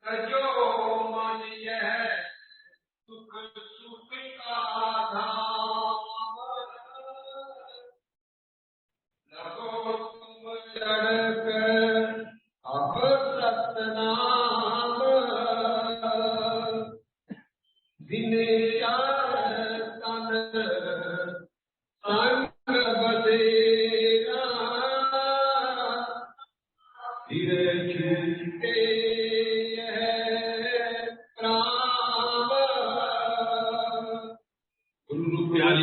जो मन यह सुख सुख का धाम, लगो तुम चढ़ अब सतनाम, दिन चार तन संग बसेरा, फिर छूटे यह प्राण।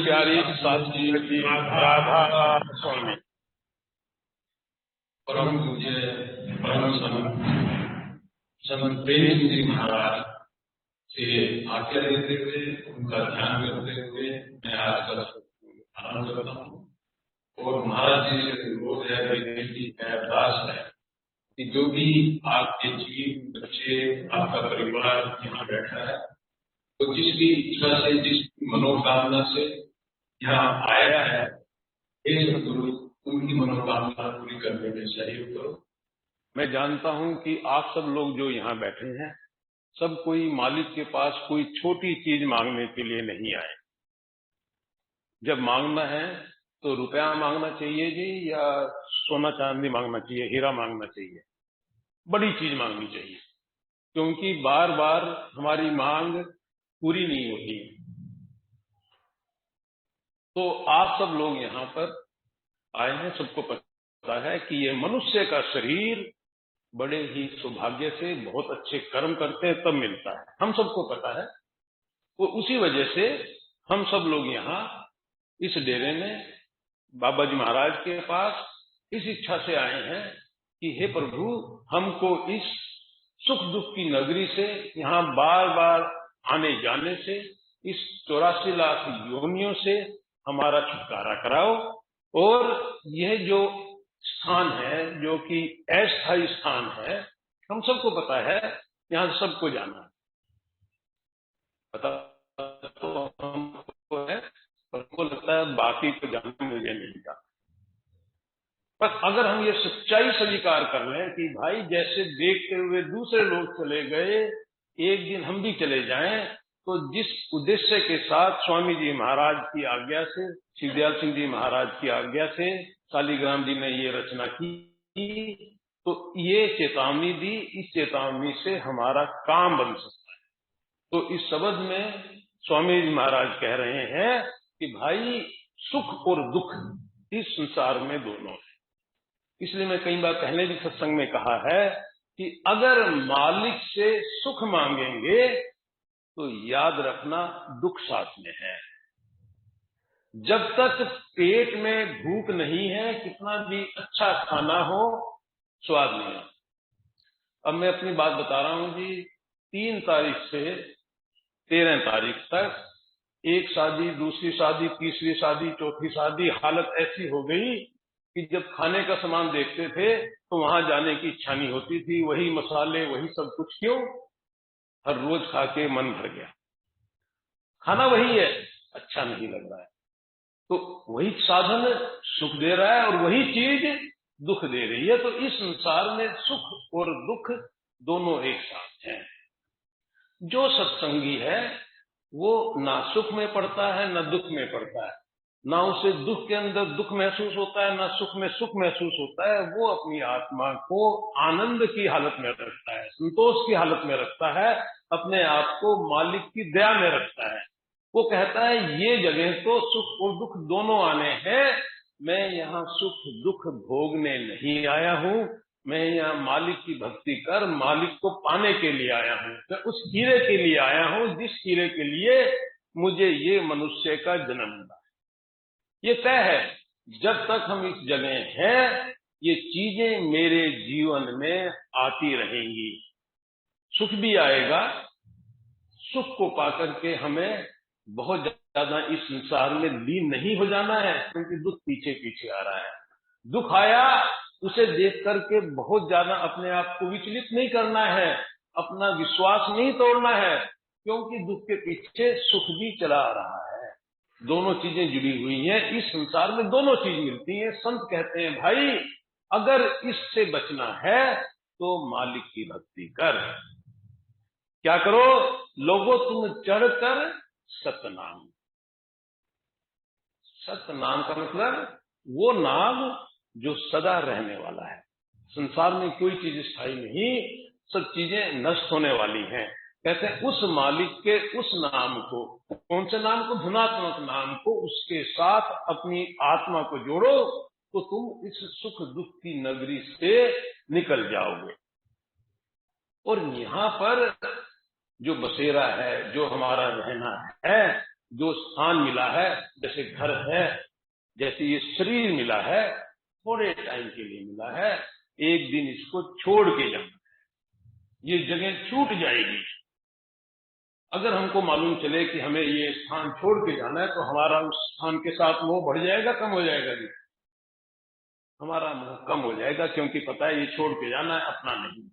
प्यारी साथी जी राधा स्वामी परम पूज्य परम संत प्रेम जी महाराज से आज्ञा देते हुए उनका ध्यान करते हुए मैं आज का आरंभ करता हूँ। और महाराज जी से अनुरोध है, विनती है, अरदास है कि जो भी आपके जीव बच्चे आपका परिवार यहाँ बैठा है, तो जिसकी इच्छा से जिस मनोकामना से यहाँ आया है, हे सद्गुरु उनकी मनोकामना पूरी करने में सहयोग करो। मैं जानता हूँ कि आप सब लोग जो यहाँ बैठे हैं, सब कोई मालिक के पास कोई छोटी चीज मांगने के लिए नहीं आए। जब मांगना है तो रुपया मांगना चाहिए जी, या सोना चांदी मांगना चाहिए, हीरा मांगना चाहिए, बड़ी चीज मांगनी चाहिए, क्योंकि बार बार हमारी मांग पूरी नहीं होती। तो आप सब लोग यहाँ पर आए हैं, सबको पता है कि ये मनुष्य का शरीर बड़े ही सौभाग्य से बहुत अच्छे कर्म करते हैं तब मिलता है, हम सबको पता है। तो उसी वजह से हम सब लोग यहाँ इस डेरे में बाबा जी महाराज के पास इस इच्छा से आए हैं कि हे प्रभु, हमको इस सुख दुख की नगरी से, यहाँ बार बार आने जाने से, इस 84 लाख योनियों से हमारा छुटकारा कराओ। और यह जो स्थान है, जो कि अस्थायी स्थान है, हम सबको पता है, यहाँ सबको जाना है, पता तो हमको है, पर हमको लगता है बाकी को जानना मुझे नहीं था। बस अगर हम ये सच्चाई स्वीकार कर लें कि भाई जैसे देखते हुए दूसरे लोग चले गए, एक दिन हम भी चले जाएं, तो जिस उद्देश्य के साथ स्वामी जी महाराज की आज्ञा से, शिवदयाल सिंह जी महाराज की आज्ञा से शालिग्राम जी ने ये रचना की, तो ये चेतावनी दी, इस चेतावनी से हमारा काम बन सकता है। तो इस शब्द में स्वामी जी महाराज कह रहे हैं कि भाई सुख और दुख इस संसार में दोनों है। इसलिए मैं कई बार पहले भी सत्संग में कहा है कि अगर मालिक से सुख मांगेंगे तो याद रखना दुख साथ में है। जब तक पेट में भूख नहीं है, कितना भी अच्छा खाना हो, स्वाद नहीं है। अब मैं अपनी बात बता रहा हूं जी, 3 तारीख से 13 तारीख तक एक शादी, दूसरी शादी, तीसरी शादी, चौथी शादी, हालत ऐसी हो गई कि जब खाने का सामान देखते थे तो वहां जाने की इच्छा नहीं होती थी। वही मसाले, वही सब कुछ, क्यों? हर रोज खा के मन भर गया, खाना वही है, अच्छा नहीं लग रहा है। तो वही साधन सुख दे रहा है और वही चीज दुख दे रही है। तो इस संसार में सुख और दुख दोनों एक साथ हैं। जो सत्संगी है वो ना सुख में पड़ता है ना दुख में पड़ता है, ना उसे दुख के अंदर दुख महसूस होता है, ना सुख में सुख महसूस होता है। वो अपनी आत्मा को आनंद की हालत में रखता है, संतोष की हालत में रखता है, अपने आप को मालिक की दया में रखता है। वो कहता है ये जगह तो सुख और दुख दोनों आने हैं, मैं यहाँ सुख दुख भोगने नहीं आया हूँ, मैं यहाँ मालिक की भक्ति कर मालिक को पाने के लिए आया हूँ। मैं उस हीरे के लिए आया हूँ जिस हीरे के लिए मुझे ये मनुष्य का जन्म मिला। ये तय है, जब तक हम इस जगह हैं ये चीजें मेरे जीवन में आती रहेंगी। सुख भी आएगा, सुख को पाकर के हमें बहुत ज्यादा इस संसार में लीन नहीं हो जाना है, क्योंकि दुख पीछे पीछे आ रहा है। दुख आया उसे देख करके बहुत ज्यादा अपने आप को विचलित नहीं करना है, अपना विश्वास नहीं तोड़ना है, क्योंकि दुख के पीछे सुख भी चला आ रहा है। दोनों चीजें जुड़ी हुई हैं, इस संसार में दोनों चीज मिलती हैं। संत कहते हैं भाई अगर इससे बचना है तो मालिक की भक्ति कर, क्या करो लोगों, तुम चढ़कर सतनाम। सतनाम का मतलब वो नाम जो सदा रहने वाला है। संसार में कोई चीज स्थायी नहीं, सब चीजें नष्ट होने वाली हैं। कहते हैं उस मालिक के उस नाम को, कौन से नाम को? धनात्मक नाम को, उसके साथ अपनी आत्मा को जोड़ो तो तुम इस सुख दुख की नगरी से निकल जाओगे। और यहाँ पर जो बसेरा है, जो हमारा रहना है, जो स्थान मिला है, जैसे घर है, जैसे ये शरीर मिला है, थोड़े टाइम के लिए मिला है, एक दिन इसको छोड़ के जाना है, ये जगह छूट जाएगी। अगर हमको मालूम चले कि हमें ये स्थान छोड़ के जाना है, तो हमारा उस स्थान के साथ मोह बढ़ जाएगा, कम हो जाएगा? जी, हमारा मोह कम हो जाएगा, क्योंकि पता है ये छोड़ के जाना है, अपना नहीं।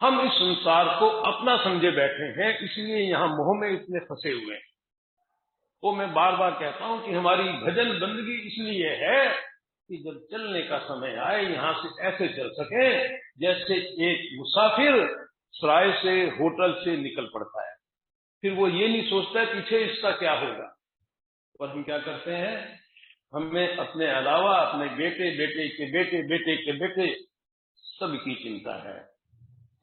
हम इस संसार को अपना समझे बैठे हैं, इसलिए यहां मोह में इतने फंसे हुए हैं। तो मैं बार बार कहता हूं कि हमारी भजन बंदगी इसलिए है कि जब चलने का समय आए, यहां से ऐसे चल सके जैसे एक मुसाफिर सराय से, होटल से निकल पड़ता है, फिर वो ये नहीं सोचता है पीछे इसका क्या होगा। और हम क्या करते हैं? हमें अपने अलावा अपने बेटे बेटे के बेटे बेटे के बेटे सबकी चिंता है।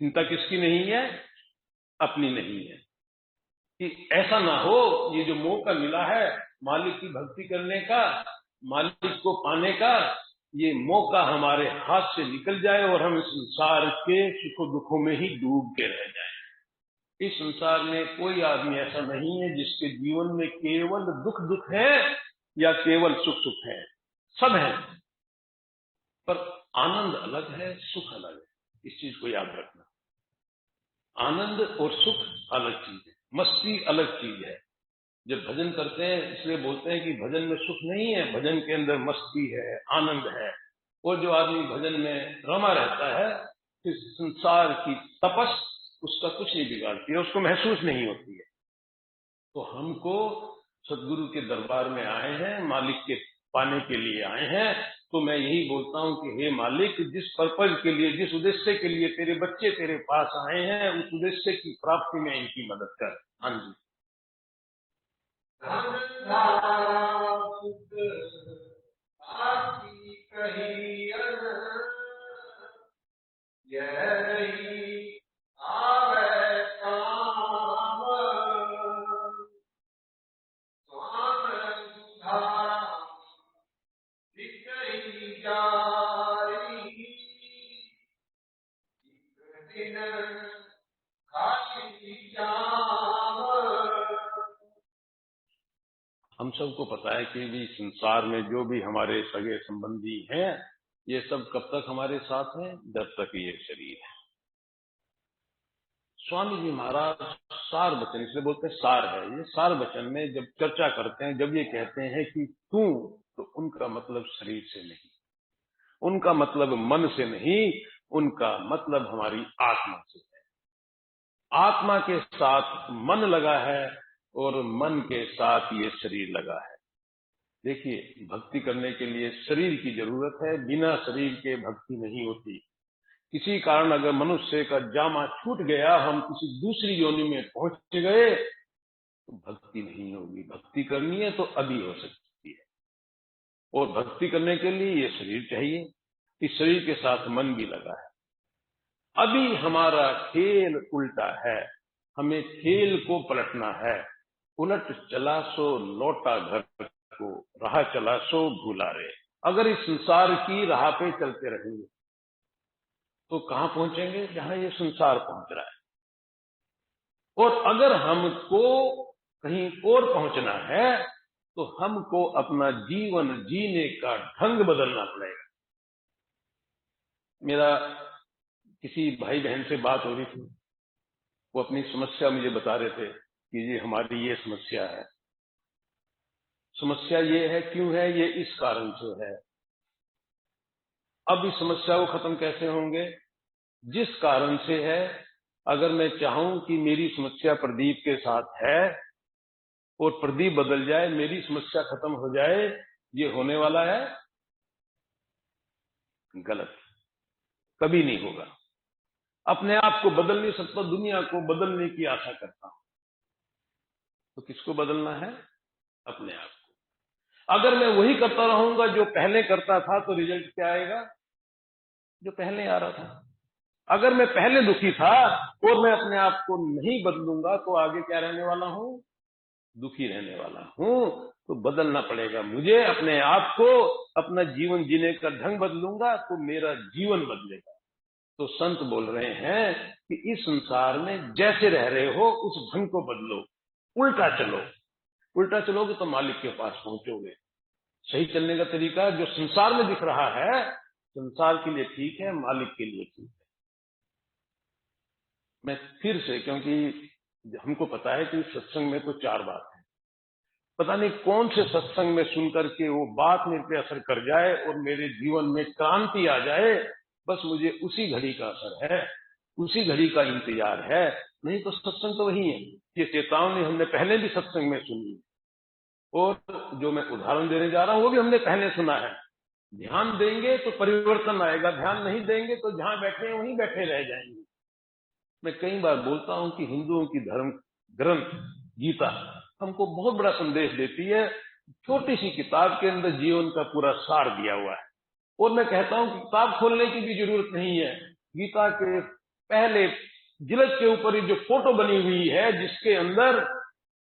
चिंता किसकी नहीं है? अपनी नहीं है। कि ऐसा ना हो, ये जो मौका मिला है मालिक की भक्ति करने का, मालिक को पाने का, ये मौका हमारे हाथ से निकल जाए और हम इस संसार के सुखों दुखों में ही डूब के रह जाएं। इस संसार में कोई आदमी ऐसा नहीं है जिसके जीवन में केवल दुख दुख है या केवल सुख सुख है। सब है, पर आनंद अलग है, सुख अलग है। इस चीज को याद रखना। आनंद और सुख अलग चीज है, मस्ती अलग चीज है। जब भजन करते हैं इसलिए बोलते हैं कि भजन में सुख नहीं है, भजन के अंदर मस्ती है, आनंद है। और जो आदमी भजन में रमा रहता है, इस संसार की तपस उसका कुछ नहीं बिगाड़ती है, उसको महसूस नहीं होती है। तो हमको सदगुरु के दरबार में आए हैं, मालिक के पाने के लिए आए हैं, तो मैं यही बोलता हूं कि हे मालिक, जिस पर्पज के लिए, जिस उद्देश्य के लिए तेरे बच्चे तेरे पास आए हैं, उस उद्देश्य की प्राप्ति में इनकी मदद कर। हाँ जी। धन धारा सुख आसी कही यह नहीं आवे काम स्वान धारा दिखई जारी एक दिन खाली जाम। हम सबको पता है कि भी संसार में जो भी हमारे सगे संबंधी हैं, ये सब कब तक हमारे साथ हैं? जब तक ये शरीर है। स्वामी जी महाराज सार वचन, इसलिए बोलते हैं सार है, ये सार वचन में जब चर्चा करते हैं, जब ये कहते हैं कि तू, तो उनका मतलब शरीर से नहीं, उनका मतलब मन से नहीं, उनका मतलब हमारी आत्मा से है। आत्मा के साथ मन लगा है और मन के साथ ये शरीर लगा है। देखिए, भक्ति करने के लिए शरीर की जरूरत है, बिना शरीर के भक्ति नहीं होती। किसी कारण अगर मनुष्य का जामा छूट गया, हम किसी दूसरी योनि में पहुंच गए, तो भक्ति नहीं होगी। भक्ति करनी है तो अभी हो सकती है, और भक्ति करने के लिए ये शरीर चाहिए। इस शरीर के साथ मन भी लगा है। अभी हमारा खेल उल्टा है, हमें खेल को पलटना है। उलट चला सो लौटा घर को, राह चला सो भूला रे। अगर इस संसार की राह पे चलते रहेंगे तो कहां पहुंचेंगे? जहां ये संसार पहुंच रहा है। और अगर हमको कहीं और पहुंचना है तो हमको अपना जीवन जीने का ढंग बदलना पड़ेगा। मेरा किसी भाई बहन से बात हो रही थी, वो अपनी समस्या मुझे बता रहे थे कि ये हमारी ये समस्या है, समस्या ये है, क्यों है, ये इस कारण से है। अब इस समस्या को खत्म कैसे होंगे? जिस कारण से है, अगर मैं चाहूं कि मेरी समस्या प्रदीप के साथ है और प्रदीप बदल जाए, मेरी समस्या खत्म हो जाए, ये होने वाला है? गलत, कभी नहीं होगा। अपने आप को बदल नहीं सकता, दुनिया को बदलने की आशा करता हूं। तो किसको बदलना है? अपने आप को। अगर मैं वही करता रहूंगा जो पहले करता था, तो रिजल्ट क्या आएगा? जो पहले आ रहा था। अगर मैं पहले दुखी था और मैं अपने आप को नहीं बदलूंगा, तो आगे क्या रहने वाला हूं? दुखी रहने वाला हूं। तो बदलना पड़ेगा मुझे अपने आप को। अपना जीवन जीने का ढंग बदलूंगा तो मेरा जीवन बदलेगा। तो संत बोल रहे हैं कि इस संसार में जैसे रह रहे हो उस ढंग को बदलो, उल्टा चलो। उल्टा चलोगे तो मालिक के पास पहुंचोगे। सही चलने का तरीका जो संसार में दिख रहा है, संसार के लिए ठीक है, मालिक के लिए ठीक है। मैं फिर से, क्योंकि हमको पता है कि सत्संग में तो 4 बात है, पता नहीं कौन से सत्संग में सुनकर के वो बात मेरे पे असर कर जाए और मेरे जीवन में क्रांति आ जाए। बस मुझे उसी घड़ी का असर है, उसी घड़ी का इंतजार है। नहीं तो सत्संग तो वही है। ये चेतावनी हमने पहले भी सत्संग में सुनी, और जो मैं उदाहरण देने जा रहा हूं वो भी हमने पहले सुना है। ध्यान देंगे तो परिवर्तन आएगा, ध्यान नहीं देंगे तो जहां बैठे हैं वहीं बैठे रह जाएंगे। मैं कई बार बोलता हूं कि हिंदुओं की धर्म ग्रंथ गीता हमको बहुत बड़ा संदेश देती है। छोटी सी किताब के अंदर जीवन का पूरा सार दिया हुआ है। और मैं कहता हूं कि किताब खोलने की भी जरूरत नहीं है। गीता के पहले जिलद के ऊपर जो फोटो बनी हुई है, जिसके अंदर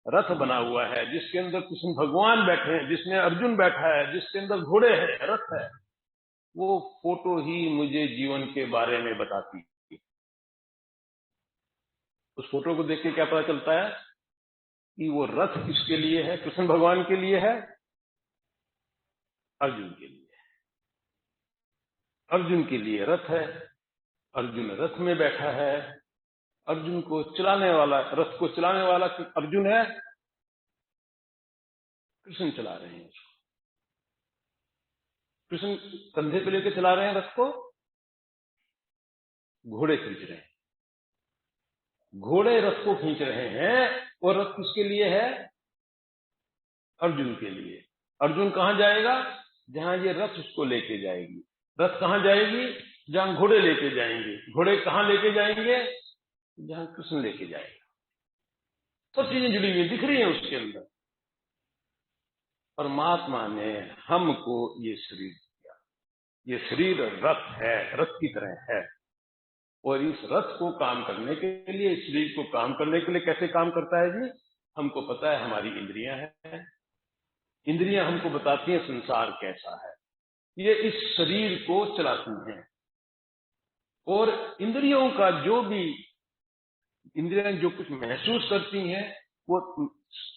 रथ बना हुआ है, जिसके अंदर कृष्ण भगवान बैठे हैं, जिसमें अर्जुन बैठा है, जिसके अंदर घोड़े हैं, रथ है, वो फोटो ही मुझे जीवन के बारे में बताती है। उस फोटो को देख के क्या पता चलता है कि वो रथ किसके लिए है? कृष्ण भगवान के लिए है, अर्जुन के लिए है। अर्जुन के लिए रथ है, अर्जुन रथ में बैठा है। अर्जुन को चलाने वाला, रथ को चलाने वाला अर्जुन है, कृष्ण चला रहे हैं उसको। कृष्ण कंधे पे लेके चला रहे हैं रथ को, घोड़े खींच रहे हैं। घोड़े रथ को खींच रहे हैं, और रथ किसके लिए है? अर्जुन के लिए। अर्जुन कहां जाएगा? जहां ये रथ उसको लेके जाएगी। रथ कहां जाएगी? जहां घोड़े लेके जाएंगे। घोड़े कहां लेके जाएंगे? जहां कृष्ण लेके जाएगा। सब चीजें जुड़ी हुई दिख रही हैं उसके अंदर। परमात्मा ने हमको ये शरीर दिया। ये शरीर रथ है, रथ की तरह है। और इस रथ को काम करने के लिए, इस शरीर को काम करने के लिए कैसे काम करता है जी? हमको पता है हमारी इंद्रियां हैं। इंद्रियां हमको बताती हैं संसार कैसा है। ये इस शरीर को चलाती हैं। और इंद्रियों का जो भी, इंद्रियां जो कुछ महसूस करती हैं, वो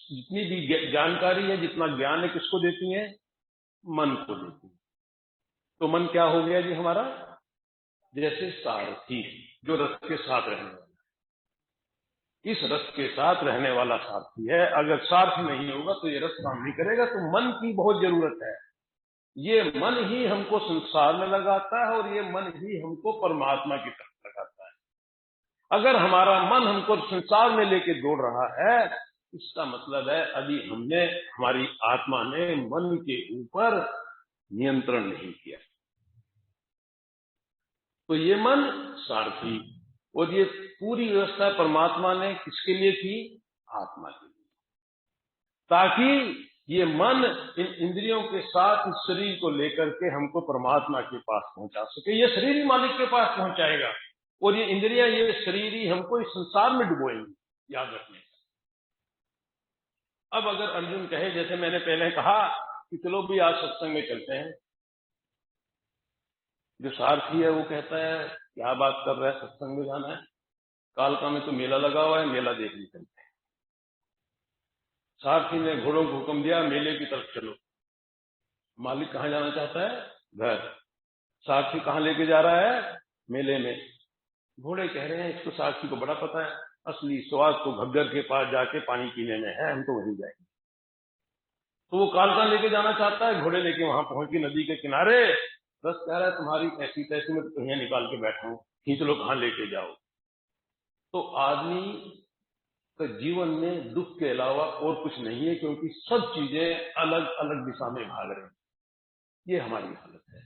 जितनी भी जानकारी है, जितना ज्ञान है, किसको देती हैं? मन को देती हैं। तो मन क्या हो गया जी हमारा? जैसे सारथी, जो रथ के साथ रहने वाला, इस रथ के साथ रहने वाला सारथी है। अगर सारथी नहीं होगा तो ये रथ काम नहीं करेगा। तो मन की बहुत जरूरत है। ये मन ही हमको संसार में लगाता है, और ये मन ही हमको परमात्मा की तरफ लगाता है। अगर हमारा मन हमको संसार में लेके दौड़ रहा है, इसका मतलब है अभी हमने, हमारी आत्मा ने मन के ऊपर नियंत्रण नहीं किया। तो ये मन सारथी, और ये पूरी व्यवस्था परमात्मा ने किसके लिए की? आत्मा के लिए। ताकि ये मन इन इंद्रियों के साथ इस शरीर को लेकर के हमको परमात्मा के पास पहुंचा सके। ये शरीर ही मालिक के पास पहुंचाएगा, और ये इंद्रियां, ये शरीर ही हमको इस संसार में डुबोएंगी। याद रखने। अब अगर अर्जुन कहे, जैसे मैंने पहले कहा कि चलो भी आज सत्संग में चलते हैं, जो सारथी है वो कहता है क्या बात कर रहा है, सत्संग में जाना है? कालका में तो मेला लगा हुआ है, मेला देखने चलते हैं। सारथी ने घोड़ों को हुक्म दिया मेले की तरफ चलो। मालिक कहां जाना चाहता है? घर। सारथी कहां लेके जा रहा है? मेले में। घोड़े कह रहे हैं इसको, सारथी को बड़ा पता है, असली स्वाद तो घग्गर के पास जाके पानी पीने में है, हम तो वहीं जाएंगे। तो वो कालका लेके जाना चाहता है, घोड़े लेके वहां पहुंच के नदी के किनारे, बस कह रहा है तुम्हारी ऐसी तैसी में कहीं निकाल के बैठा हूं, खींच लो कहां लेके जाओ। तो आदमी का जीवन में दुख के अलावा और कुछ नहीं है, क्योंकि सब चीजें अलग अलग दिशा में भाग रही हैं। ये हमारी हालत है।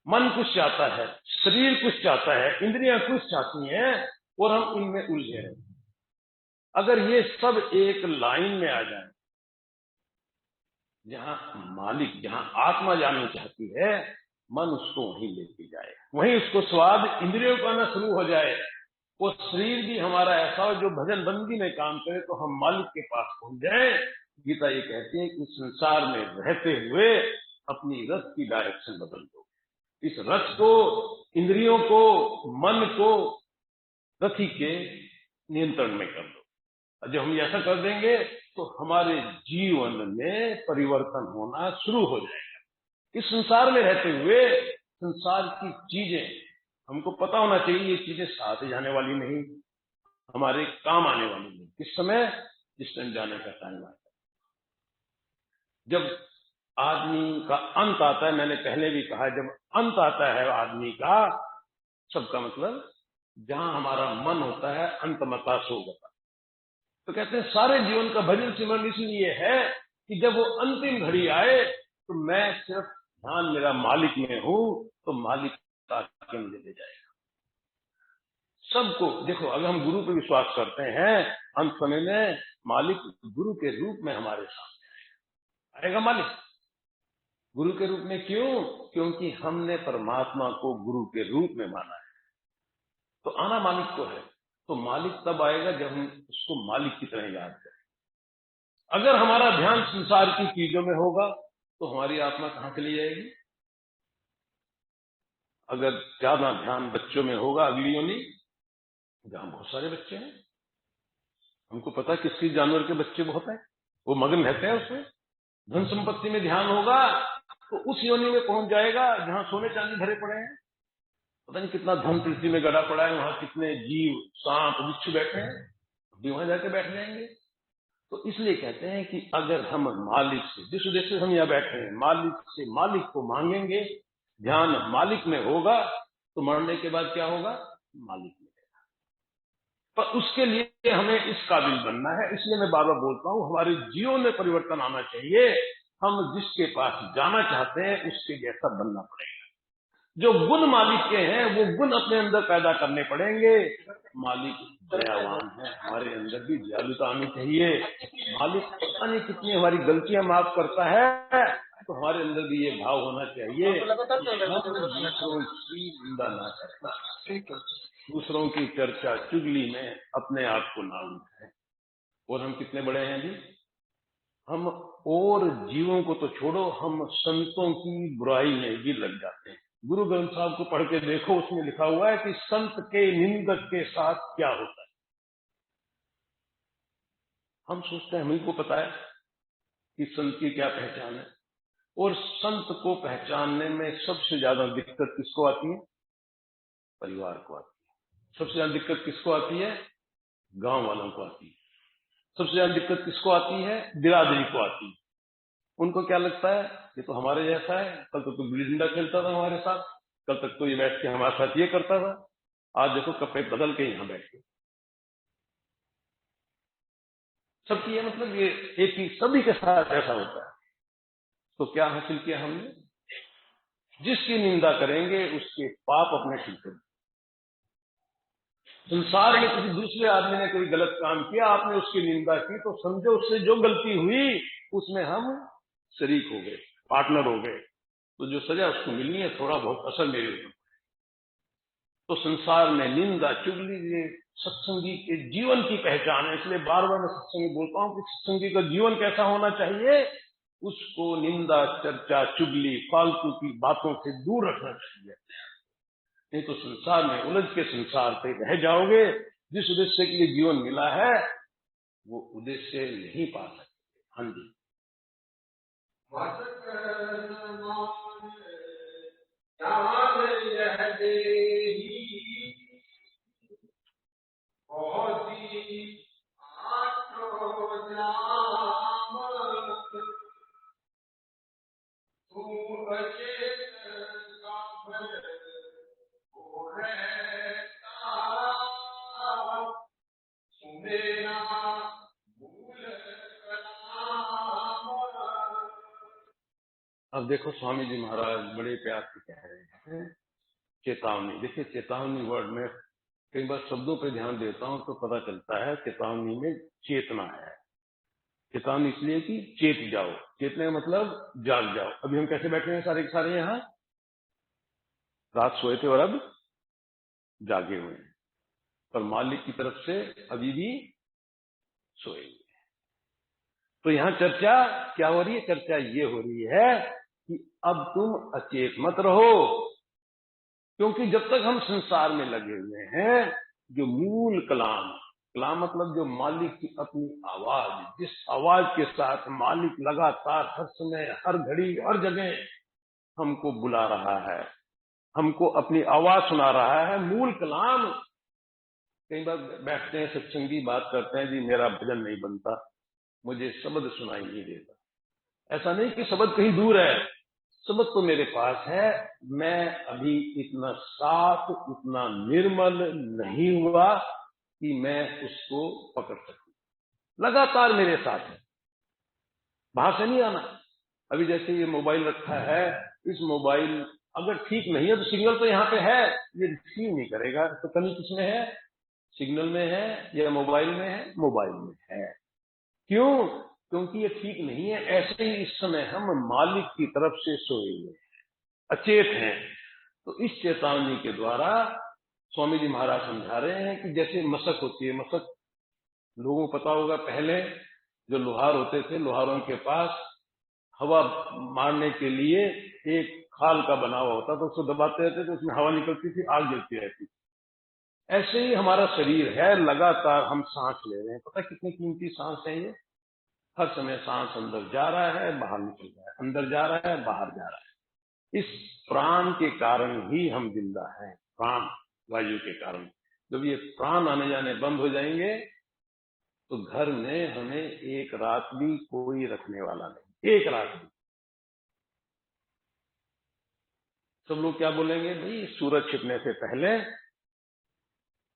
मन कुछ चाहता है, शरीर कुछ चाहता है, इंद्रियां कुछ चाहती हैं और हम इनमें उलझे हैं। अगर ये सब एक लाइन में आ जाए, जहां मालिक, जहां आत्मा जानी चाहती है, मन उसको वहीं लेके जाए, वहीं उसको स्वाद इंद्रियों का आना शुरू हो जाए। वो शरीर भी हमारा ऐसा हो जो भजन बंदी में काम करे, तो हम मालिक के पास पहुंच जाए। गीता ये कहती है कि संसार में रहते हुए अपनी रथ की डायरेक्शन बदल दो, इस रथ को, इंद्रियों को, मन को रथी के नियंत्रण में कर दो। और जब हम ऐसा कर देंगे तो हमारे जीवन में परिवर्तन होना शुरू हो जाएगा। इस संसार में रहते हुए संसार की चीजें हमको पता होना चाहिए, ये चीजें साथ जाने वाली नहीं, हमारे काम आने वाली नहीं। किस समय? जिस टाइम जाने का टाइम आता है, जब आदमी का अंत आता है। मैंने पहले भी कहा, जब अंत आता है आदमी का, सबका मतलब जहां हमारा मन होता है, अंतमता सो गता। तो कहते हैं सारे जीवन का भजन सिमरन इसलिए है कि जब वो अंतिम घड़ी आए तो मैं सिर्फ ध्यान मेरा मालिक में हूं, तो मालिक आके मुझे ले जाएगा। सबको देखो, अगर हम गुरु पर विश्वास करते हैं, अंत समय में मालिक गुरु के रूप में हमारे सामने आएगा। मालिक गुरु के रूप में क्यों? क्योंकि हमने परमात्मा को गुरु के रूप में माना है। तो आना मालिक को है, तो मालिक तब आएगा जब हम उसको मालिक की तरह याद करें। अगर हमारा ध्यान संसार की चीजों में होगा तो हमारी आत्मा कहां चली जाएगी? अगर ज्यादा ध्यान बच्चों में होगा, अगली योनि जहां बहुत सारे बच्चे हैं, हमको पता है किस जानवर के बच्चे बहुत हैं, वो मगन रहते हैं उसमें। धन संपत्ति में ध्यान होगा तो उस योनि में पहुंच जाएगा जहां सोने चांदी भरे पड़े हैं। पता नहीं कितना धन पृथ्वी में गड़ा पड़ा है, वहां कितने जीव, सांप, बिच्छू बैठे हैं, अभी वहां जाके बैठ जाएंगे। तो इसलिए कहते हैं कि अगर हम मालिक से, जिस उद्देश्य से हम यहाँ बैठे हैं, मालिक से मालिक को मांगेंगे, ध्यान मालिक में होगा, तो मरने के बाद क्या होगा? मालिक में। पर उसके लिए हमें इस काबिल बनना है। इसलिए मैं बार बार बोलता हूं, हमारे जीवन में परिवर्तन आना चाहिए। हम जिसके पास जाना चाहते हैं उसके जैसा बनना पड़ेगा। जो गुण मालिक के हैं वो गुण अपने अंदर पैदा करने पड़ेंगे। मालिक दयावान है, हमारे अंदर भी दयालुता आनी चाहिए। मालिक पता नहीं कितनी हमारी गलतियां माफ करता है, तो हमारे अंदर भी ये भाव होना चाहिए कि हम दूसरों की निंदा ना करना, दूसरों की चर्चा चुगली में अपने आप को ना उठाए। और हम कितने बड़े हैं जी, हम और जीवों को तो छोड़ो, हम संतों की बुराई में भी लग जाते हैं। गुरु ग्रंथ साहब को पढ़ के देखो, उसमें लिखा हुआ है कि संत के निंदक के साथ क्या होता है। हम सोचते हैं हमें को पता है कि संत की क्या पहचान है, और संत को पहचानने में सबसे ज्यादा दिक्कत किसको आती है? परिवार को आती है। सबसे ज्यादा दिक्कत किसको आती है? गांव वालों को आती है। सबसे ज्यादा दिक्कत किसको आती है? बिरादरी को आती है। उनको क्या लगता है, ये तो हमारे जैसा है, कल तो गुल्ली डंडा खेलता था हमारे साथ, कल तक तो ये बैठ के हमारे साथ ये करता था, आज देखो कपड़े बदल के यहां बैठ के। सबकी ये मतलब ये एक ही, सभी के साथ ऐसा होता है। तो क्या हासिल किया हमने? जिसकी निंदा करेंगे उसके पाप अपने खिलते। संसार में किसी दूसरे आदमी ने कोई गलत काम किया, आपने उसकी निंदा की, तो समझो उससे जो गलती हुई उसमें हम शरीक हो गए, पार्टनर हो गए। तो जो सजा उसको मिलनी है, थोड़ा बहुत असर मेरे ऊपर। तो संसार में निंदा चुगली ये सत्संगी के जीवन की पहचान है। इसलिए बार बार मैं सत्संगी बोलता हूं कि सत्संगी का जीवन कैसा होना चाहिए? उसको निंदा, चर्चा, चुगली, फालतू की बातों से दूर रखना चाहिए। नहीं तो संसार में उलझ के संसार पे रह जाओगे। जिस उद्देश्य के लिए जीवन मिला है वो उद्देश्य नहीं पा सकते। हाँ जी। ज्ञान यह देही होती आत्मो नाम तू अचेत का फल हो रहता सुमेरा भूल कलाम अब देखो स्वामी जी महाराज बड़े प्यार से कह रहे हैं चेतावनी। देखिए चेतावनी वर्ड में कई बार शब्दों पर ध्यान देता हूं तो पता चलता है चेतावनी में चेतना है। चेतावनी इसलिए कि चेत जाओ, चेतने का मतलब जाग जाओ। अभी हम कैसे बैठे हैं सारे के सारे यहाँ, रात सोए थे और अब जागे हुए हैं, पर मालिक की तरफ से अभी भी सोए हुए। तो यहां चर्चा क्या हो रही है? चर्चा ये हो रही है कि अब तुम अचेत मत रहो, क्योंकि जब तक हम संसार में लगे हुए हैं, जो मूल कलाम, कलाम मतलब जो मालिक की अपनी आवाज, जिस आवाज के साथ मालिक लगातार हर समय हर घड़ी हर जगह हमको बुला रहा है, हमको अपनी आवाज सुना रहा है, मूल कलाम। कई बार बैठते हैं सत्संगी बात करते हैं, जी मेरा भजन नहीं बनता, मुझे शब्द सुनाई नहीं देता। ऐसा नहीं कि शब्द कहीं दूर है, शब्द तो मेरे पास है, मैं अभी इतना साफ इतना निर्मल नहीं हुआ कि मैं उसको पकड़ सकूं। लगातार मेरे साथ है, बाहर से नहीं आना। अभी जैसे ये मोबाइल रखा है, इस मोबाइल अगर ठीक नहीं है तो सिग्नल तो यहाँ पे है, ये रिसीव नहीं करेगा, तो कमी किसमें है? सिग्नल में है या मोबाइल में है? मोबाइल में है। क्यों? क्योंकि ये ठीक नहीं है। ऐसे ही इस समय हम मालिक की तरफ से सोए हुए अचेत हैं। तो इस चेतावनी के द्वारा स्वामी जी महाराज समझा रहे हैं कि जैसे मशक होती है, मशक लोगों को पता होगा, पहले जो लोहार होते थे, लोहारों के पास हवा मारने के लिए एक खाल का बना हुआ होता, तो उसको दबाते रहते तो उसमें हवा निकलती थी, आग जलती रहती। ऐसे ही हमारा शरीर है, लगातार हम सांस ले रहे हैं। पता कितनी कीमती सांस है ये? हर समय सांस अंदर जा रहा है बाहर निकल रहा है, अंदर जा रहा है बाहर जा रहा है। इस प्राण के कारण ही हम जिंदा हैं, प्राण वायु के कारण। जब ये प्राण आने जाने बंद हो जाएंगे तो घर में हमें एक रात भी कोई रखने वाला नहीं, एक रात भी। सब लोग क्या बोलेंगे? भाई सूरज छिपने से पहले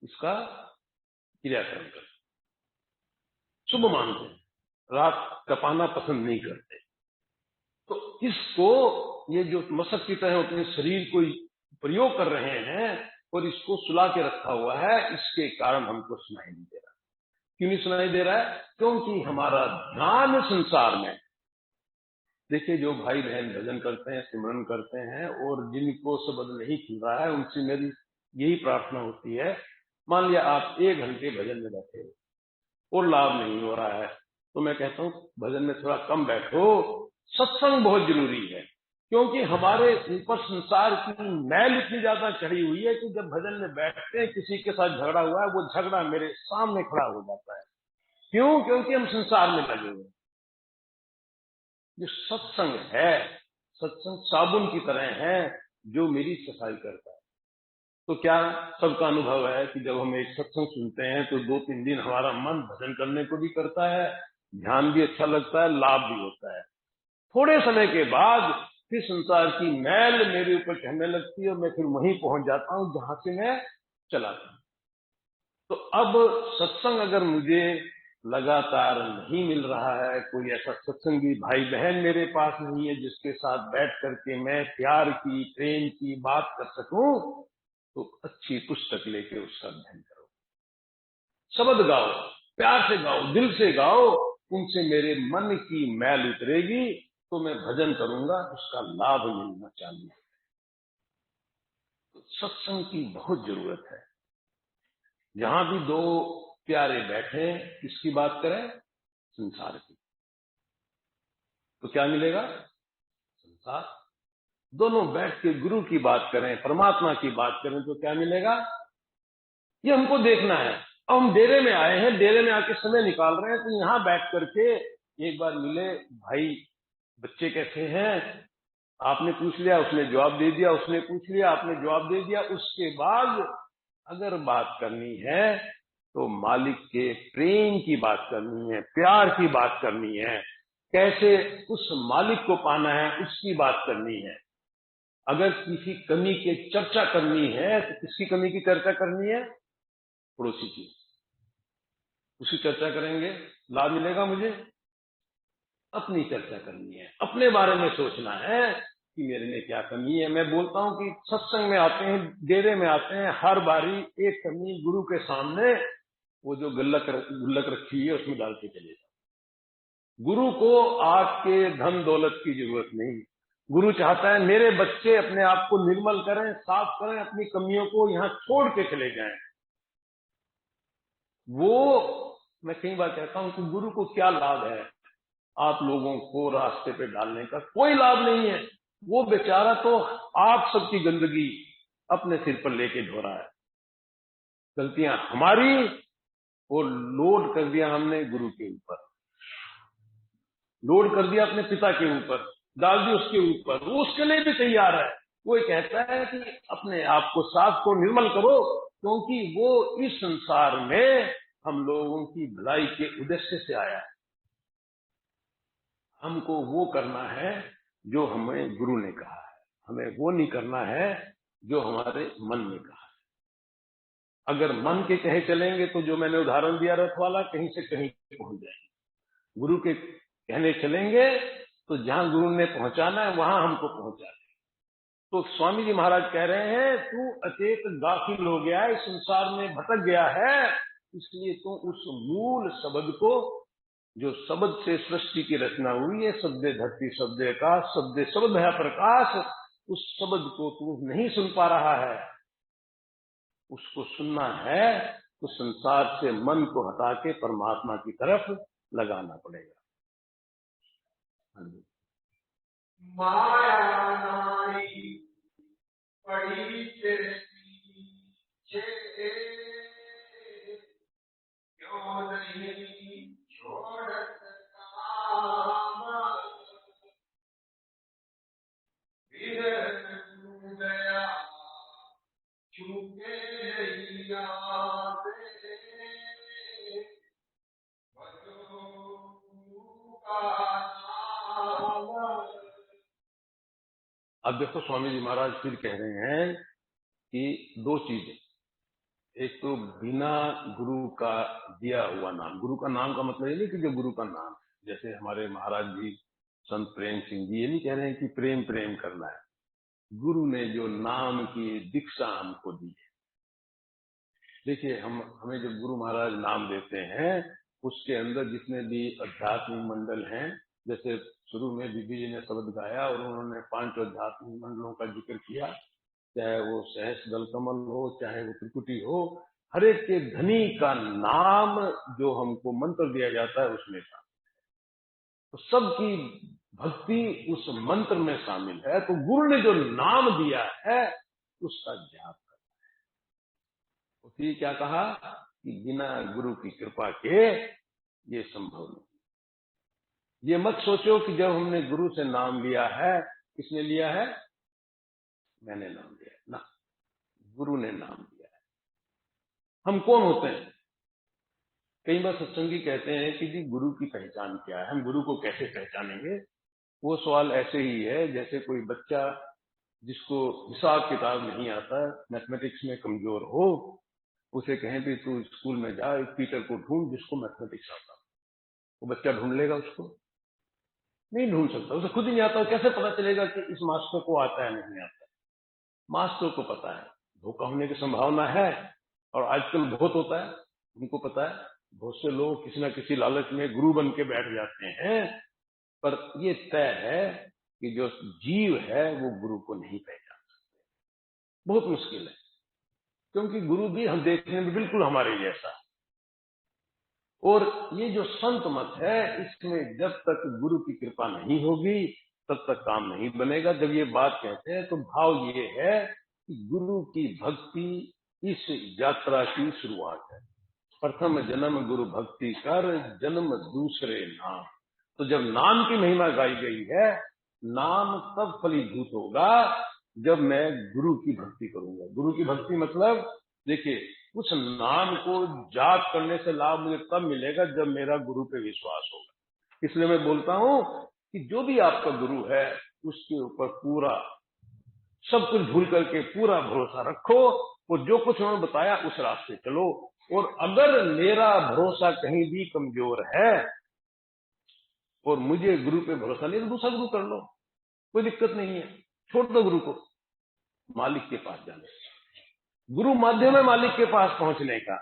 इसका क्रियाक्रम कर, शुभ मानते हैं, रात कपाना पसंद नहीं करते। तो इसको, ये जो मशक की तरह अपने शरीर को प्रयोग कर रहे हैं और इसको सुला के रखा हुआ है, इसके कारण हमको सुनाई नहीं दे रहा। क्यों नहीं सुनाई दे रहा है? क्योंकि हमारा ध्यान संसार में। देखिए जो भाई बहन भजन करते हैं, सिमरन करते हैं और जिनको शब्द नहीं खिल रहा है, उनसे मेरी यही प्रार्थना होती है, मान लिया आप 1 घंटे भजन में बैठे और लाभ नहीं हो रहा है, तो मैं कहता हूं भजन में थोड़ा कम बैठो। सत्संग बहुत जरूरी है, क्योंकि हमारे ऊपर संसार की मैल इतनी ज्यादा चढ़ी हुई है कि जब भजन में बैठते हैं, किसी के साथ झगड़ा हुआ है, वो झगड़ा मेरे सामने खड़ा हो जाता है। क्यों? क्योंकि हम संसार में लगे हुए हैं। जो सत्संग है, सत्संग साबुन की तरह है जो मेरी सफाई करता है। तो क्या सबका अनुभव है कि जब हम एक सत्संग सुनते हैं तो 2-3 दिन हमारा मन भजन करने को भी करता है, ध्यान भी अच्छा लगता है, लाभ भी होता है। थोड़े समय के बाद फिर संसार की मैल मेरे ऊपर चढ़ने लगती है और मैं फिर वहीं पहुंच जाता हूं जहां से मैं चला था। तो अब सत्संग अगर मुझे लगातार नहीं मिल रहा है, कोई ऐसा सत्संगी भाई बहन मेरे पास नहीं है जिसके साथ बैठ करके मैं प्यार की प्रेम की बात कर सकूं, तो अच्छी पुस्तक लेके उसका अध्ययन करो, शब्द गाओ, प्यार से गाओ, दिल से गाओ, उनसे मेरे मन की मैल उतरेगी, तो मैं भजन करूंगा, उसका लाभ मिलना चाहिए। तो सत्संग की बहुत जरूरत है। जहां भी 2 प्यारे बैठे, किसकी बात करें? संसार की। तो क्या मिलेगा? संसार। दोनों बैठ के गुरु की बात करें, परमात्मा की बात करें, तो क्या मिलेगा? ये हमको देखना है। अब हम डेरे में आए हैं, डेरे में आके समय निकाल रहे हैं, तो यहां बैठ करके एक बार मिले, भाई बच्चे कैसे हैं, आपने पूछ लिया, उसने जवाब दे दिया, उसने पूछ लिया, आपने जवाब दे दिया। उसके बाद अगर बात करनी है तो मालिक के प्रेम की बात करनी है, प्यार की बात करनी है, कैसे उस मालिक को पाना है उसकी बात करनी है। अगर किसी कमी की चर्चा करनी है तो किसकी कमी की चर्चा करनी है? पड़ोसी की। उसकी चर्चा करेंगे, लाभ मिलेगा मुझे? अपनी चर्चा करनी है, अपने बारे में सोचना है कि मेरे में क्या कमी है। मैं बोलता हूं कि सत्संग में आते हैं, डेरे में आते हैं, हर बारी एक कमी गुरु के सामने वो जो गुल्लक रखी है उसमें डाल के चले जाओ। गुरु को आपके धन दौलत की जरूरत नहीं। गुरु चाहता है मेरे बच्चे अपने आप को निर्मल करें, साफ करें, अपनी कमियों को यहां छोड़ के चले जाएं। वो मैं कई बार कहता हूं कि गुरु को क्या लाभ है आप लोगों को रास्ते पे डालने का? कोई लाभ नहीं है। वो बेचारा तो आप सबकी गंदगी अपने सिर पर लेके ढो रहा है। गलतियां हमारी, वो लोड कर दिया हमने गुरु के ऊपर, लोड कर दिया अपने पिता के ऊपर, डाल दी उसके ऊपर। वो उसके लिए भी तैयार है। वो ये कहता है कि अपने आप को साफ को निर्मल करो, क्योंकि वो इस संसार में हम लोगों की भलाई के उद्देश्य से आया है। हमको वो करना है जो हमें गुरु ने कहा है, हमें वो नहीं करना है जो हमारे मन में कहा है। अगर मन के कहे चलेंगे तो जो मैंने उदाहरण दिया रथ वाला, कहीं से कहीं पहुंच जाएंगे। गुरु के कहने चलेंगे तो जहां गुरु ने पहुंचाना है वहां हमको पहुंचा दे। तो स्वामी जी महाराज कह रहे हैं तू अचेत गाफिल हो गया है, इस संसार में भटक गया है, इसलिए तू उस मूल शब्द को, जो शब्द से सृष्टि की रचना हुई है, शब्दे धरती शब्दे आकाश शब्दे शब्द है प्रकाश, उस शब्द को तू नहीं सुन पा रहा है। उसको सुनना है तो संसार से मन को हटा के परमात्मा की तरफ लगाना पड़ेगा। माया नाई पड़ी तेरे पीछे, क्यों नहीं छोड़त काम, बिन गया चूके याद अब देखो स्वामी जी महाराज फिर कह रहे हैं कि दो चीजें, एक तो बिना गुरु का दिया हुआ नाम। गुरु का नाम का मतलब ये नहीं कि जो गुरु का नाम, जैसे हमारे महाराज जी संत प्रेम सिंह जी ये नहीं कह रहे हैं कि प्रेम प्रेम करना है। गुरु ने जो नाम की दीक्षा हमको दी है, देखिए हमें जब गुरु महाराज नाम देते हैं उसके अंदर जितने भी आध्यात्मिक मंडल हैं, जैसे शुरू में बीबी जी ने शब्द गाया और उन्होंने 5 आध्यात्मिक मंडलों का जिक्र किया, चाहे वो सहस दल कमल हो, चाहे वो त्रिकुटी हो, हर एक के धनी का नाम जो हमको मंत्र दिया जाता है उसमें था। तो सबकी भक्ति उस मंत्र में शामिल है। तो गुरु ने जो नाम दिया है उसका जाप करना है। उसने क्या कहा कि बिना गुरु की कृपा के ये संभव नहीं। ये मत सोचो कि जब हमने गुरु से नाम लिया है, किसने लिया है? मैंने नाम लिया है ना, गुरु ने नाम दिया है। हम कौन होते हैं? कई बार सत्संगी कहते हैं कि जी गुरु की पहचान क्या है, हम गुरु को कैसे पहचानेंगे? वो सवाल ऐसे ही है जैसे कोई बच्चा जिसको हिसाब किताब नहीं आता, मैथमेटिक्स में कमजोर हो, उसे कहें भी तू स्कूल में जा, एक टीचर को ढूंढ जिसको मैथमेटिक्स आता। वो बच्चा ढूंढ लेगा? उसको नहीं ढूंढ सकता, उसे खुद ही नहीं आता। कैसे पता चलेगा कि इस मास्टर को आता है नहीं आता? मास्टर को पता है धोखा होने की संभावना है, और आजकल बहुत होता है, उनको पता है। बहुत से लोग किसी न किसी लालच में गुरु बन के बैठ जाते हैं, पर ये तय है कि जो जीव है वो गुरु को नहीं पहचान सकते। बहुत मुश्किल है, क्योंकि गुरु भी हम देखने में बिल्कुल हमारे जैसा है। और ये जो संत मत है, इसमें जब तक गुरु की कृपा नहीं होगी तब तक काम नहीं बनेगा। जब ये बात कहते हैं तो भाव ये है कि गुरु की भक्ति इस यात्रा की शुरुआत है। प्रथम जन्म गुरु भक्ति कर, जन्म दूसरे नाम। तो जब नाम की महिमा गाई गई है, नाम तब फलीभूत होगा जब मैं गुरु की भक्ति करूंगा। गुरु की भक्ति मतलब देखिए, उस नाम को जाप करने से लाभ मुझे तब मिलेगा जब मेरा गुरु पे विश्वास होगा। इसलिए मैं बोलता हूं कि जो भी आपका गुरु है उसके ऊपर पूरा सब कुछ भूल करके पूरा भरोसा रखो, और जो कुछ उन्होंने बताया उस रास्ते चलो। और अगर मेरा भरोसा कहीं भी कमजोर है और मुझे गुरु पे भरोसा नहीं तो दूसरा गुरु कर लो, कोई दिक्कत नहीं है, छोड़ दो गुरु को। मालिक के पास जाने, गुरु माध्यम है मालिक के पास पहुंचने का।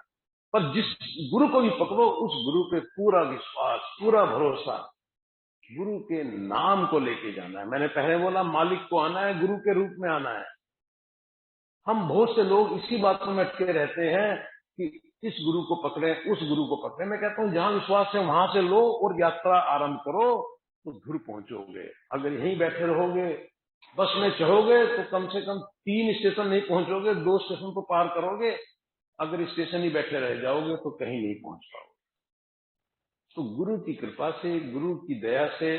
पर जिस गुरु को भी पकड़ो उस गुरु पे पूरा विश्वास, पूरा भरोसा, गुरु के नाम को लेके जाना है। मैंने पहले बोला मालिक को आना है, गुरु के रूप में आना है। हम बहुत से लोग इसी बात में अटके रहते हैं कि इस गुरु को पकड़े, उस गुरु को पकड़े। मैं कहता हूं जहां विश्वास है वहां से लो और यात्रा आरंभ करो तो दूर पहुंचोगे। अगर यहीं बैठे रहोगे, बस में चढ़ोगे तो कम से कम 3 स्टेशन नहीं पहुंचोगे, 2 स्टेशन तो पार करोगे। अगर स्टेशन ही बैठे रह जाओगे तो कहीं नहीं पहुंच पाओगे। तो गुरु की कृपा से, गुरु की दया से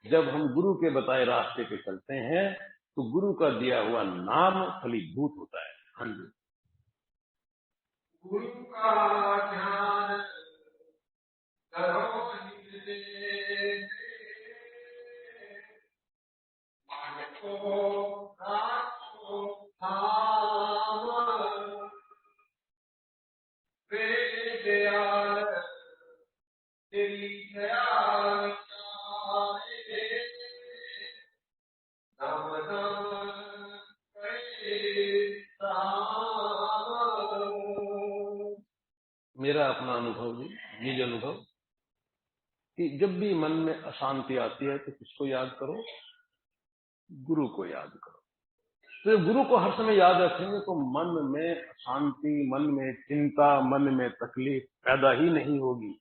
जब हम गुरु के बताए रास्ते पे चलते हैं तो गुरु का दिया हुआ नाम फलीभूत होता है। हाँ जी। गुरु का ध्यान करो हृदय में, मन को राखो थाम, वे दयाल तेरी दया चाहे, नम नम करे राम। मेरा अपना अनुभव जी, निज अनुभव, कि जब भी मन में अशांति आती है तो किसको याद करो? गुरु को याद करो। तो गुरु को हर समय याद रखेंगे तो मन में अशांति, मन में चिंता, मन में तकलीफ पैदा ही नहीं होगी।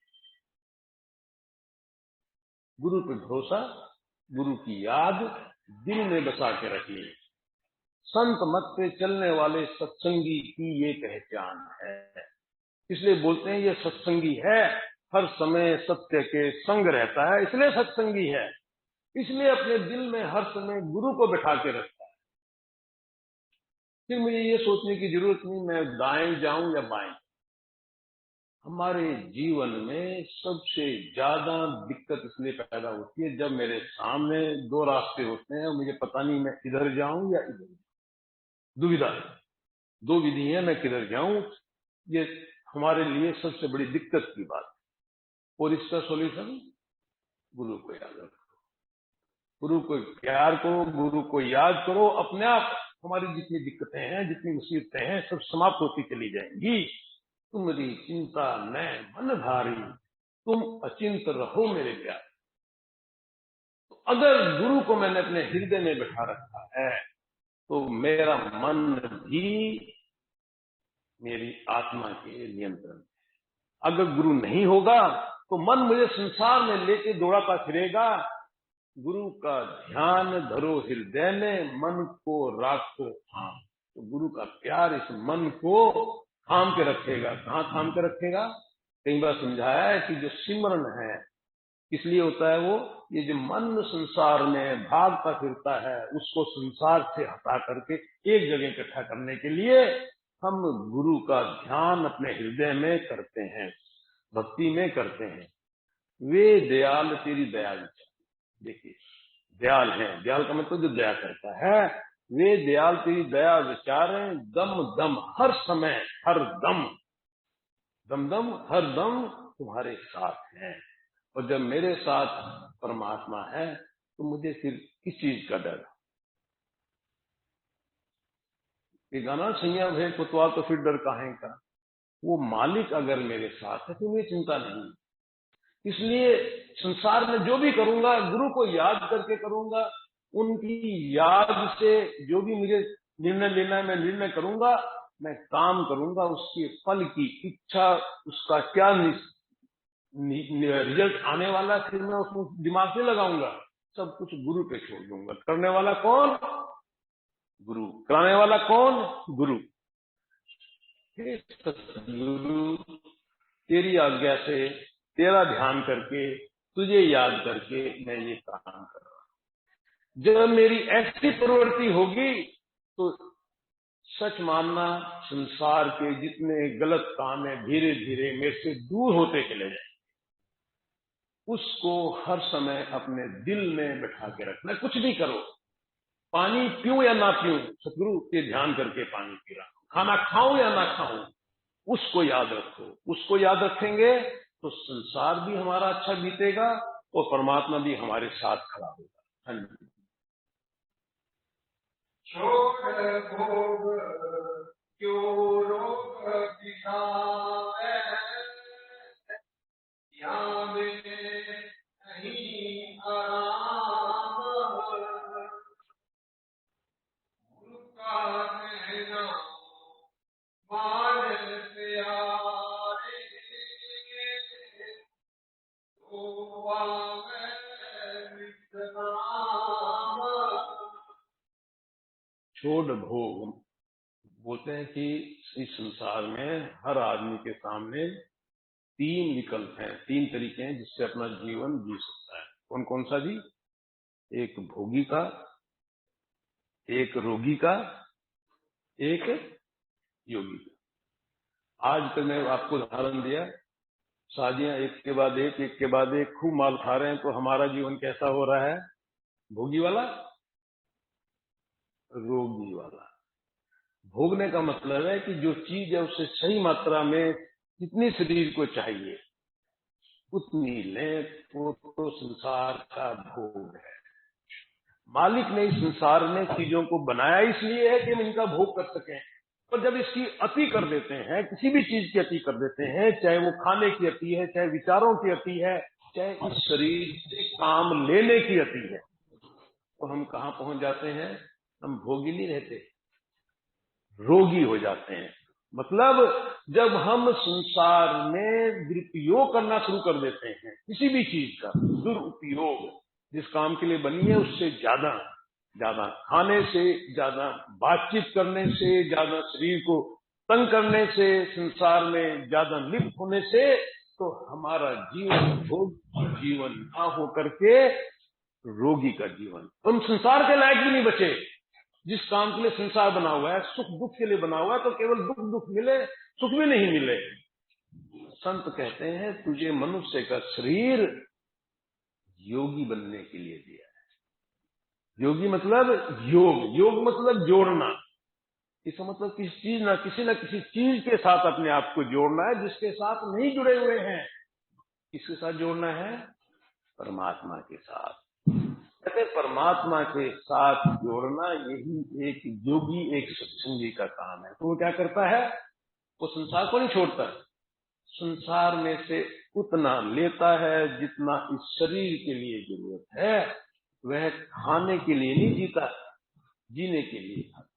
गुरु पे भरोसा, गुरु की याद दिल में बसा के रखिए। संत मत पे चलने वाले सत्संगी की ये पहचान है। इसलिए बोलते हैं ये सत्संगी है, हर समय सत्य के संग रहता है, इसलिए सत्संगी है। इसलिए अपने दिल में हर समय गुरु को बिठा के रखता है। फिर मुझे ये सोचने की जरूरत नहीं मैं दाएं जाऊं या बाएं। हमारे जीवन में सबसे ज्यादा दिक्कत इसलिए पैदा होती है जब मेरे सामने 2 रास्ते होते हैं और मुझे पता नहीं मैं इधर जाऊं या इधर जाऊं। दुविधा है, 2 विधि है, मैं किधर जाऊं। ये हमारे लिए सबसे बड़ी दिक्कत की बात है। और इसका सॉल्यूशन गुरु को याद रखो, गुरु को प्यार करो, गुरु को याद करो। अपने आप हमारी जितनी दिक्कतें हैं, जितनी मुसीबतें हैं, सब समाप्त होती चली जाएंगी। तुम्हारी चिंता मैं मन भारी, तुम अचिंत रहो मेरे प्यार। तो अगर गुरु को मैंने अपने हृदय में बैठा रखा है तो मेरा मन भी मेरी आत्मा के नियंत्रण में। अगर गुरु नहीं होगा तो मन मुझे संसार में लेके दौड़ाता फिरेगा। गुरु का ध्यान धरो हृदय में, मन को राखो थाम। तो गुरु का प्यार इस मन को थाम के रखेगा। कहाँ थाम के रखेगा? कई बार समझाया है कि जो सिमरन है किस लिए होता है वो? ये जो मन संसार में भागता फिरता है उसको संसार से हटा करके एक जगह इकट्ठा करने के लिए हम गुरु का ध्यान अपने हृदय में करते हैं, भक्ति में करते हैं। वे दयाल तेरी दया विचार। देखिए दयाल है, दयाल का मतलब जो दया करता है। वे दयाल तेरी दया विचारें, दम दम हर समय, हर दम, दम दम हर दम तुम्हारे साथ है। और जब मेरे साथ परमात्मा है तो मुझे फिर किस चीज का डर? ये गाना सैया भय कोतवाल तो फिर डर काहे का। वो मालिक अगर मेरे साथ है तो मुझे चिंता नहीं। इसलिए संसार में जो भी करूंगा गुरु को याद करके करूंगा। उनकी याद से जो भी मुझे निर्णय लेना है मैं निर्णय करूंगा, मैं काम करूंगा। उसके फल की इच्छा, उसका क्या रिजल्ट आने वाला फिर मैं उसमें दिमाग नहीं लगाऊंगा। सब कुछ गुरु पे छोड़ दूंगा। करने वाला कौन? गुरु। कराने वाला कौन? गुरु। गुरु तेरी आज्ञा से, तेरा ध्यान करके, तुझे याद करके मैं ये काम कर रहा हूं। जब मेरी ऐसी प्रवृत्ति होगी तो सच मानना संसार के जितने गलत काम है धीरे धीरे मेरे से दूर होते चले जाए। उसको हर समय अपने दिल में बैठा के रखना। कुछ भी करो, पानी पीऊं या ना पीऊं, सतगुरु के ध्यान करके पानी पी रहा हूं। खाना खाऊं या ना खाऊं, उसको याद रखो। उसको याद रखेंगे तो संसार भी हमारा अच्छा बीतेगा और परमात्मा भी हमारे साथ खड़ा होगा। हाँ जी। छोड़ भोग क्यों रोग दिखावे, यहाँ में नहीं आराम, गुरु का कहना मान प्यारे, तो आवे विश्राम। छोड़ भोग बोलते हैं कि इस संसार में हर आदमी के सामने 3 विकल्प हैं, 3 तरीके हैं जिससे अपना जीवन जी सकता है। कौन कौन सा जी? एक भोगी का, एक रोगी का, एक योगी का। आज तो मैं आपको उदाहरण दिया, शादियां एक के बाद एक खूब माल खा रहे हैं, तो हमारा जीवन कैसा हो रहा है? भोगी वाला, रोगी वाला। भोगने का मतलब है कि जो चीज है उसे सही मात्रा में जितनी शरीर को चाहिए उतनी लें, तो संसार का भोग है। मालिक ने इस संसार में चीजों को बनाया इसलिए है कि हम इनका भोग कर सकें, पर जब इसकी अति कर देते हैं, किसी भी चीज की अति कर देते हैं, चाहे वो खाने की अति है, चाहे विचारों की अति है, चाहे इस शरीर से काम लेने की अति है, तो हम कहां पहुंच जाते हैं? हम भोगी नहीं रहते, रोगी हो जाते हैं। मतलब जब हम संसार में दुरुपयोग करना शुरू कर देते हैं किसी भी चीज का, दुरुपयोग, जिस काम के लिए बनी है उससे ज्यादा खाने से, ज्यादा बातचीत करने से, ज्यादा शरीर को तंग करने से, संसार में ज्यादा लिप्त होने से, तो हमारा जीवन भोग जीवन ना हो करके रोगी का जीवन। हम संसार के लायक भी नहीं बचे। जिस काम के लिए संसार बना हुआ है, सुख दुख के लिए बना हुआ है, तो केवल दुख मिले, सुख भी नहीं मिले। संत कहते हैं तुझे मनुष्य का शरीर योगी बनने के लिए दिया है। योगी मतलब योग मतलब जोड़ना। इसका मतलब किसी न किसी चीज के साथ अपने आप को जोड़ना है जिसके साथ नहीं जुड़े हुए हैं। किसके साथ जोड़ना है? परमात्मा के साथ। कहते परमात्मा के साथ जोड़ना यही एक योगी, एक सत्संगी का काम है। तो वो क्या करता है? वो संसार को नहीं छोड़ता, संसार में से उतना लेता है जितना इस शरीर के लिए जरूरत है। वह खाने के लिए नहीं जीता, जीने के लिए खाता है।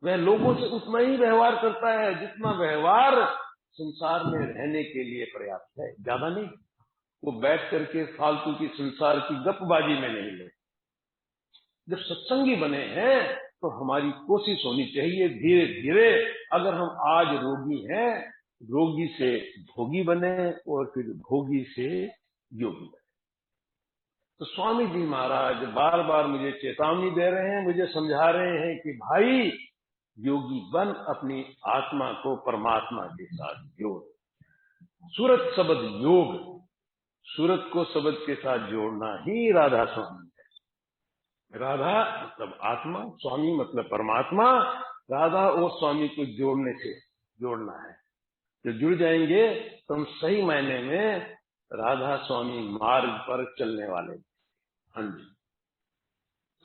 वह लोगों से उतना ही व्यवहार करता है जितना व्यवहार संसार में रहने के लिए पर्याप्त है, ज्यादा नहीं। वो बैठ करके फालतू की संसार की गपबाजी में नहीं ले। जब सत्संगी बने हैं तो हमारी कोशिश होनी चाहिए धीरे धीरे, अगर हम आज रोगी हैं, रोगी से भोगी बने और फिर भोगी से योगी बने। तो स्वामी जी महाराज बार बार मुझे चेतावनी दे रहे हैं, मुझे समझा रहे हैं कि भाई योगी बन, अपनी आत्मा को परमात्मा के साथ जोड़। सूरत शब्द योग, सूरत को शब्द के साथ जोड़ना ही राधा स्वामी है। राधा मतलब आत्मा, स्वामी मतलब परमात्मा। राधा और स्वामी को जोड़ना है। जो जुड़ जाएंगे तो हम सही मायने में राधा स्वामी मार्ग पर चलने वाले। हाँ जी।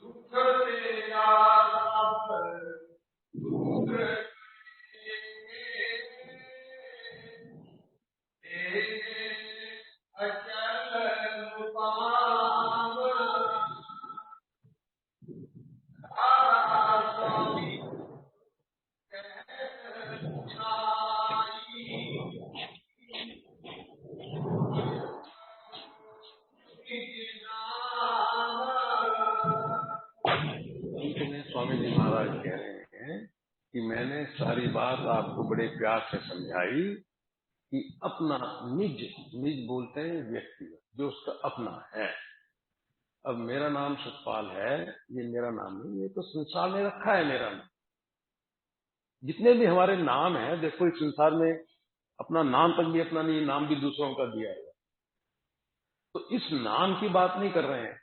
सुख तेरा सब दूर तेरे अचल रूपाम, राधा स्वामी कह सुनाई, स्वामी जी महाराज कह रहे हैं कि मैंने सारी बात आपको बड़े प्यार से समझाई कि अपना निज बोलते हैं व्यक्ति जो उसका अपना है। अब मेरा नाम सतपाल है, ये मेरा नाम नहीं, ये तो संसार ने रखा है मेरा नाम। जितने भी हमारे नाम है, देखो इस संसार में अपना नाम तक भी अपना नहीं, नाम भी दूसरों का दिया है। तो इस नाम की बात नहीं कर रहे हैं।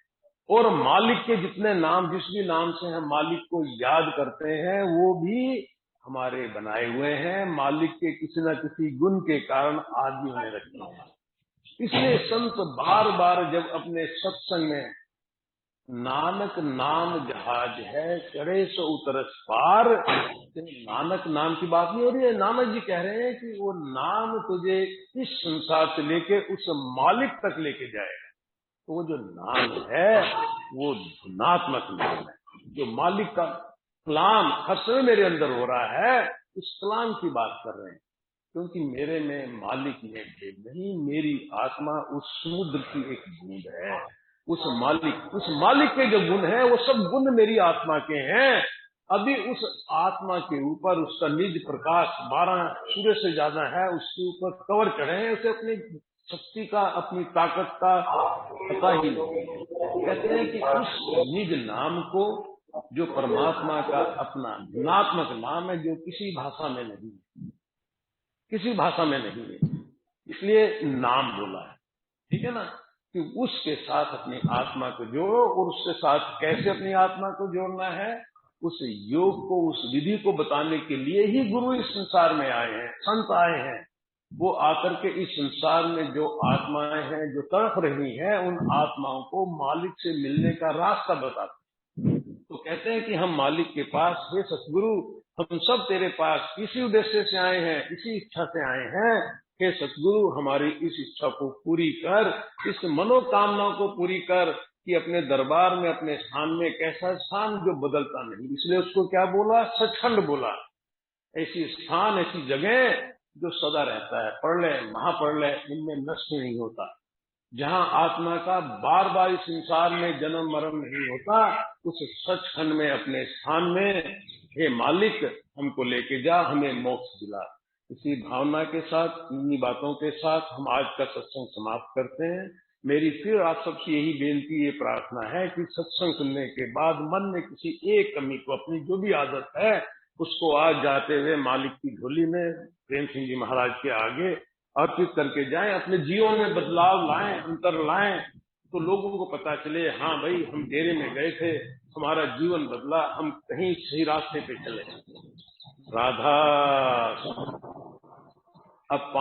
और मालिक के जितने नाम, जिस भी नाम से हम मालिक को याद करते हैं, वो भी हमारे बनाए हुए हैं। मालिक के किसी न किसी गुण के कारण आदमियों ने रखे हैं। इसलिए संत बार बार जब अपने सत्संग में नानक नाम जहाज है चढ़े सो उतरस पार, नानक नाम की बात नहीं हो रही है। नानक जी कह रहे हैं कि वो नाम तुझे इस संसार से लेके उस मालिक तक लेके जाएगा। तो वो जो नाम है वो धुनात्मक नाम है, जो मालिक का कलाम हर समय मेरे अंदर हो रहा है, उस कलाम की बात कर रहे हैं। क्योंकि मेरे में मालिक में भेद नहीं, मेरी आत्मा उस समुद्र की एक बूंद है। उस मालिक के जो गुण हैं वो सब गुण मेरी आत्मा के हैं। अभी उस आत्मा के ऊपर उसका निज प्रकाश 12 सूर्य से ज्यादा है, उसके ऊपर कवर चढ़े हैं, उसे अपनी शक्ति का अपनी ताकत का पता ही नहीं है। कहते हैं कि उस निज नाम को, जो परमात्मा का अपना गुणात्मक नाम है, जो किसी भाषा में नहीं है, किसी भाषा में नहीं है, इसलिए नाम बोला है। ठीक है ना, कि उसके साथ अपनी आत्मा को जोड़ो। और उसके साथ कैसे अपनी आत्मा को जोड़ना है, उस योग को, उस विधि को बताने के लिए ही गुरु इस संसार में आए हैं, संत आए हैं। वो आकर के इस संसार में जो आत्माएं हैं जो तड़प रही हैं, उन आत्माओं को मालिक से मिलने का रास्ता बताते हैं। तो कहते हैं कि हम मालिक के पास, हे सतगुरु, हम सब तेरे पास इसी उद्देश्य से आए हैं, इसी इच्छा से आए हैं। हे सतगुरु, हमारी इस इच्छा को पूरी कर, इस मनोकामना को पूरी कर कि अपने दरबार में, अपने स्थान में एक ऐसा स्थान जो बदलता नहीं, इसलिए उसको क्या बोला, सचखंड बोला। ऐसी स्थान, ऐसी जगह जो सदा रहता है, प्रलय महाप्रलय इनमें नष्ट नहीं होता, जहां आत्मा का बार बार इस संसार में जन्म मरण नहीं होता, उस सचखंड में, अपने स्थान में, हे मालिक हमको लेके जा, हमें मोक्ष दिला। इसी भावना के साथ, इन्हीं बातों के साथ हम आज का सत्संग समाप्त करते हैं। मेरी फिर आप सबसे यही बेनती, ये प्रार्थना है कि सत्संग सुनने के बाद मन में किसी एक कमी को, अपनी जो भी आदत है, उसको आज जाते हुए मालिक की झोली में प्रेम सिंह जी महाराज के आगे अर्पित करके जाएं, अपने जीवन में बदलाव लाएं, अंतर लाएं, तो लोगों को पता चले, हाँ भाई हम डेरे में गए थे, हमारा जीवन बदला, हम कहीं सही रास्ते पे चले। राधा अब 5